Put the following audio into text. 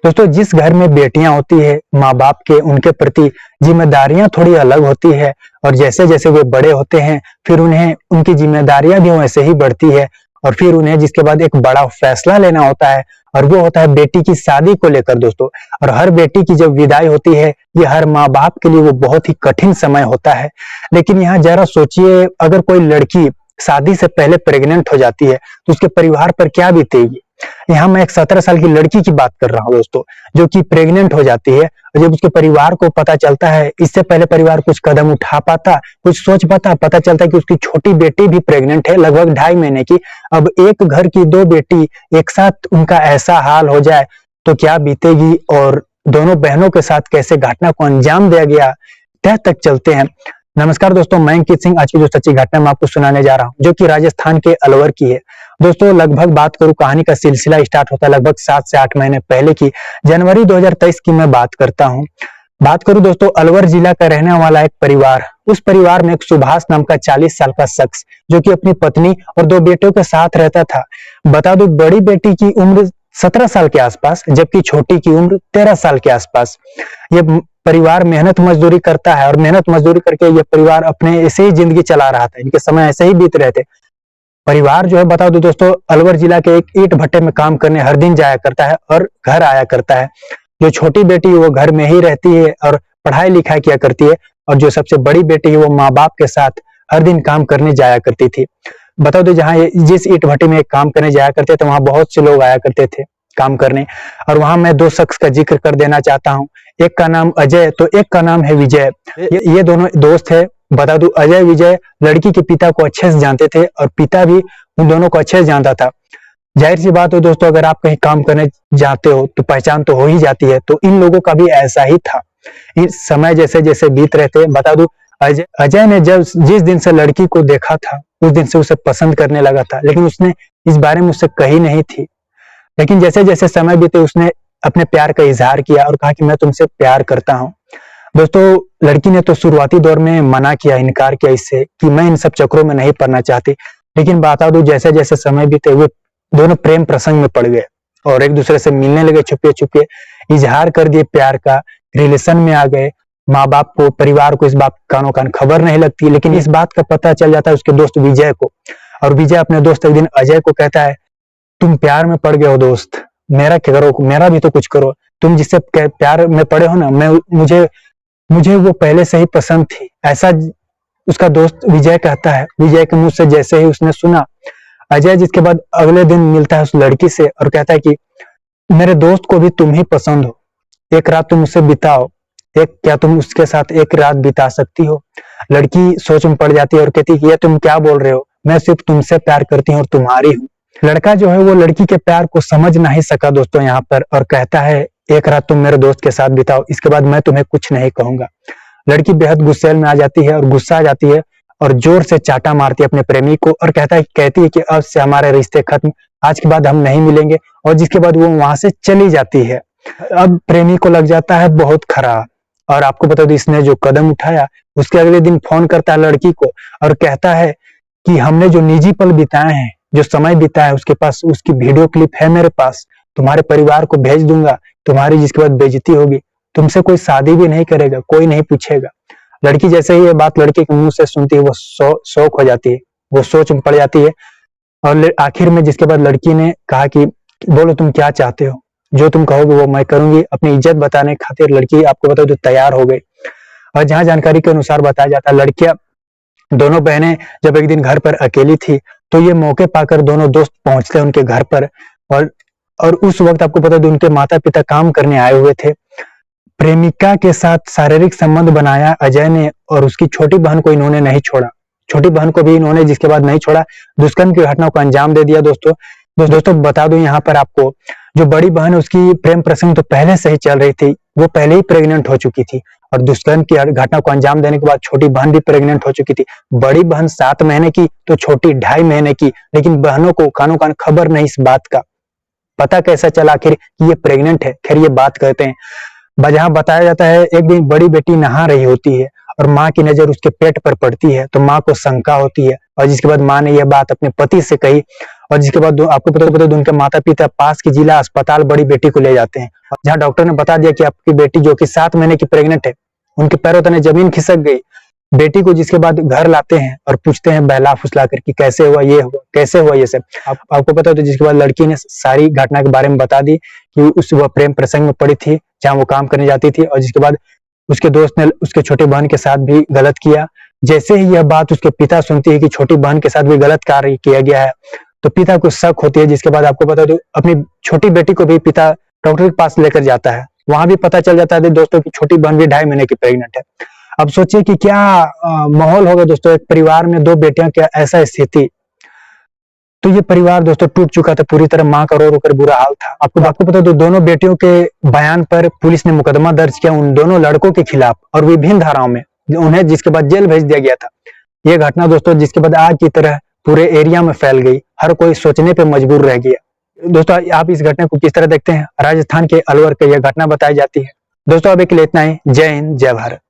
दोस्तों, जिस घर में बेटियां होती है, माँ बाप के उनके प्रति जिम्मेदारियां थोड़ी अलग होती है और जैसे जैसे वे बड़े होते हैं फिर उन्हें उनकी जिम्मेदारियां भी वैसे ही बढ़ती है और फिर उन्हें जिसके बाद एक बड़ा फैसला लेना होता है और वो होता है बेटी की शादी को लेकर दोस्तों। और हर बेटी की जब विदाई होती है ये हर माँ बाप के लिए वो बहुत ही कठिन समय होता है। लेकिन यहाँ जरा सोचिए, अगर कोई लड़की शादी से पहले प्रेग्नेंट हो जाती है तो उसके परिवार पर क्या बीतेगी। यहाँ मैं एक 17 साल की लड़की की बात कर रहा हूँ दोस्तों, जो कि प्रेग्नेंट हो जाती है और जब उसके परिवार को पता चलता है, इससे पहले परिवार कुछ कदम उठा पाता, कुछ सोच पाता, पता चलता है कि उसकी छोटी बेटी भी प्रेग्नेंट है, लगभग 2.5 महीने की। अब एक घर की 2 बेटी एक साथ उनका ऐसा हाल हो जाए तो क्या बीतेगी और दोनों बहनों के साथ कैसे घटना को अंजाम दिया गया, तह तक चलते हैं। नमस्कार दोस्तों, मैं अंकित सिंह। आज की जो सच्ची घटना मैं आपको सुनाने जा रहा हूं जो कि राजस्थान के अलवर की है। दोस्तों, लगभग बात करूं, कहानी का सिलसिला स्टार्ट होता है लगभग 7 से 8 महीने पहले की, जनवरी 2023 की मैं बात करता हूं। बात करूं दोस्तों, अलवर जिला का रहने वाला एक परिवार, उस परिवार में एक सुभाष नाम का 40 साल का शख्स जो कि अपनी पत्नी और 2 बेटों के साथ रहता था। बता दूं, बड़ी बेटी की उम्र 17 साल के आसपास जबकि छोटी की उम्र 13 साल के आसपास। ये परिवार मेहनत मजदूरी करता है और मेहनत मजदूरी करके ये परिवार अपने ऐसे ही जिंदगी चला रहा था, इनके समय ऐसे ही बीत रहे थे। परिवार जो है, बता दो दोस्तों, अलवर जिला के एक ईंट भट्टे में काम करने हर दिन जाया करता है और घर आया करता है। जो छोटी बेटी है वो घर में ही रहती है और पढ़ाई लिखाई किया करती है और जो सबसे बड़ी बेटी है वो माँ बाप के साथ हर दिन काम करने जाया करती थी। बता दो, जहाँ जिस ईंट भट्टे में काम करने जाया करते थे वहां बहुत से लोग आया करते थे काम करने, और वहां मैं 2 शख्स का जिक्र कर देना चाहता हूँ। एक का नाम अजय तो एक का नाम है विजय। ये दोनों दोस्त है। बता दूं, अजय विजय लड़की के पिता को अच्छे से जानते थे और पिता भी उन दोनों को अच्छे से जानता था। जाहिर सी बात है दोस्तों, अगर आप कहीं काम करने जाते हो तो पहचान तो हो ही जाती है, तो इन लोगों का भी ऐसा ही था। इस समय जैसे जैसे बीत रहे थे, बता दूं, अजय ने जिस दिन से लड़की को देखा था उस दिन से उसे पसंद करने लगा था, लेकिन उसने इस बारे में उससे कही नहीं थी। लेकिन जैसे जैसे समय बीते उसने अपने प्यार का इजहार किया और कहा कि मैं तुमसे प्यार करता हूँ। दोस्तों, लड़की ने तो शुरुआती दौर में मना किया, इनकार किया इससे कि मैं इन सब चक्रों में नहीं पड़ना चाहती। लेकिन बता दूं, जैसे जैसे समय बीते हुए दोनों प्रेम प्रसंग में पड़ गए और एक दूसरे से मिलने लगे, छुपे छुपे इजहार कर दिए प्यार का, रिलेशन में आ गए। माँ बाप को, परिवार को इस बात कानो कान खबर नहीं लगती, लेकिन इस बात का पता चल जाता है उसके दोस्त विजय को। और विजय अपने दोस्त एक दिन अजय को कहता है, तुम प्यार में पड़ गए हो दोस्त, मेरा क्या करो, मेरा भी तो कुछ करो। तुम जिससे प्यार में पड़े हो ना, मुझे वो पहले से ही पसंद थी, ऐसा उसका दोस्त विजय कहता है। विजय के मुंह से जैसे ही उसने सुना, अजय जिसके बाद अगले दिन मिलता है उस लड़की से और कहता है कि मेरे दोस्त को भी तुम ही पसंद हो, एक रात तुम उससे बिताओ, क्या तुम उसके साथ एक रात बिता सकती हो। लड़की सोच में पड़ जाती है और कहती है कि ये तुम क्या बोल रहे हो, मैं सिर्फ तुमसे प्यार करती हूँ और तुम्हारी हूँ। लड़का जो है वो लड़की के प्यार को समझ नहीं सका दोस्तों यहाँ पर, और कहता है एक रात तुम मेरे दोस्त के साथ बिताओ, इसके बाद मैं तुम्हें कुछ नहीं कहूंगा। लड़की बेहद गुस्से में आ जाती है और गुस्सा आ जाती है और जोर से चाटा मारती है अपने प्रेमी को और कहती है कि अब से हमारे रिश्ते खत्म, आज के बाद हम नहीं मिलेंगे, और जिसके बाद वो वहां से चली जाती है। अब प्रेमी को लग जाता है बहुत खराब, और आपको बता दो इसने जो कदम उठाया, उसके अगले दिन फोन करता है लड़की को और कहता है कि हमने जो निजी पल बिताए हैं, जो समय बिताया है, उसके पास उसकी वीडियो क्लिप है मेरे पास, तुम्हारे परिवार को भेज दूंगा, तुम्हारी जिसके बाद बेइज्जती होगी, तुमसे कोई शादी भी नहीं करेगा, कोई नहीं पूछेगा। लड़की जैसे ही ये बात लड़के के मुंह से सुनती है वो शौक हो जाती है, वो सोच में पड़ जाती है। और आखिर में जिसके बाद लड़की ने कहा कि बोलो तुम क्या चाहते हो, जो तुम कहोगे वो मैं करूंगी। अपनी इज्जत बताने खातिर लड़की, आपको बताओ, तो तैयार हो गई। और जहां जानकारी के अनुसार बताया जाता है, लड़कियां दोनों बहनें जब एक दिन घर पर अकेली थी तो ये मौके पाकर दोनों दोस्त पहुंचते उनके घर पर, और उस वक्त आपको पता है उनके माता पिता काम करने आए हुए थे। प्रेमिका के साथ शारीरिक संबंध बनाया अजय ने और उसकी छोटी बहन को इन्होंने नहीं छोड़ा, छोटी बहन को भी इन्होंने जिसके बाद नहीं छोड़ा, दुष्कर्म की घटना को अंजाम दे दिया। दोस्तों बता दूं यहाँ पर आपको, जो बड़ी बहन है उसकी प्रेम प्रसंग तो पहले से ही चल रही थी, वो पहले ही प्रेग्नेंट हो चुकी थी, और दुष्कर्म की घटना को अंजाम देने के बाद छोटी बहन भी प्रेग्नेंट हो चुकी थी। बड़ी बहन 7 महीने की तो छोटी 2.5 महीने की, लेकिन बहनों को कानो कान खबर नहीं इस बात का। पता कैसा चला आखिर कि ये प्रेग्नेंट है, खैर ये बात कहते हैं। जहां बताया जाता है एक दिन बड़ी बेटी नहा रही होती है और माँ की नजर उसके पेट पर पड़ती है, तो माँ को शंका होती है, और जिसके बाद माँ ने यह बात अपने पति से कही और जिसके बाद आपको पता उनके माता पिता पास के जिला अस्पताल बड़ी बेटी को ले जाते हैं, जहाँ डॉक्टर ने बता दिया कि आपकी बेटी जो कि 7 महीने की प्रेग्नेंट है। उनके पैरों तले जमीन खिसक गई बेटी को, जिसके बाद घर लाते हैं और पूछते हैं बहला फुसला कर कि कैसे हुआ ये हुआ, कैसे हुआ ये सब। आपको पता तो जिसके बाद लड़की ने सारी घटना के बारे में बता दी कि वह प्रेम प्रसंग में पड़ी थी जहाँ वो काम करने जाती थी, और जिसके बाद उसके दोस्त ने उसके छोटी बहन के साथ भी गलत किया। जैसे ही यह बात उसके पिता सुनती है कि छोटी बहन के साथ भी गलत कार्य किया गया है, तो पिता को शक होती है। जिसके बाद आपको पता तो अपनी छोटी बेटी को भी पिता डॉक्टर के पास लेकर जाता है। वहां भी पता चल जाता है दोस्तों की छोटी बहन भी 2.5 महीने की प्रेग्नेंट है। अब सोचिए कि क्या माहौल होगा दोस्तों, एक परिवार में 2 बेटियां, क्या ऐसा स्थिति। तो ये परिवार दोस्तों टूट चुका था पूरी तरह, मां का रो रो कर बुरा हाल था। आपको पता तो दोनों बेटियों के बयान पर पुलिस ने मुकदमा दर्ज किया उन दोनों लड़कों के खिलाफ, और विभिन्न धाराओं में उन्हें जिसके बाद जेल भेज दिया गया था। ये घटना दोस्तों जिसके बाद आग की तरह पूरे एरिया में फैल गई, हर कोई सोचने पे मजबूर रह गया। दोस्तों आप इस घटना को किस तरह देखते हैं? राजस्थान के अलवर की यह घटना बताई जाती है। दोस्तों अभी के लिए इतना ही। जय हिंद, जय भारत।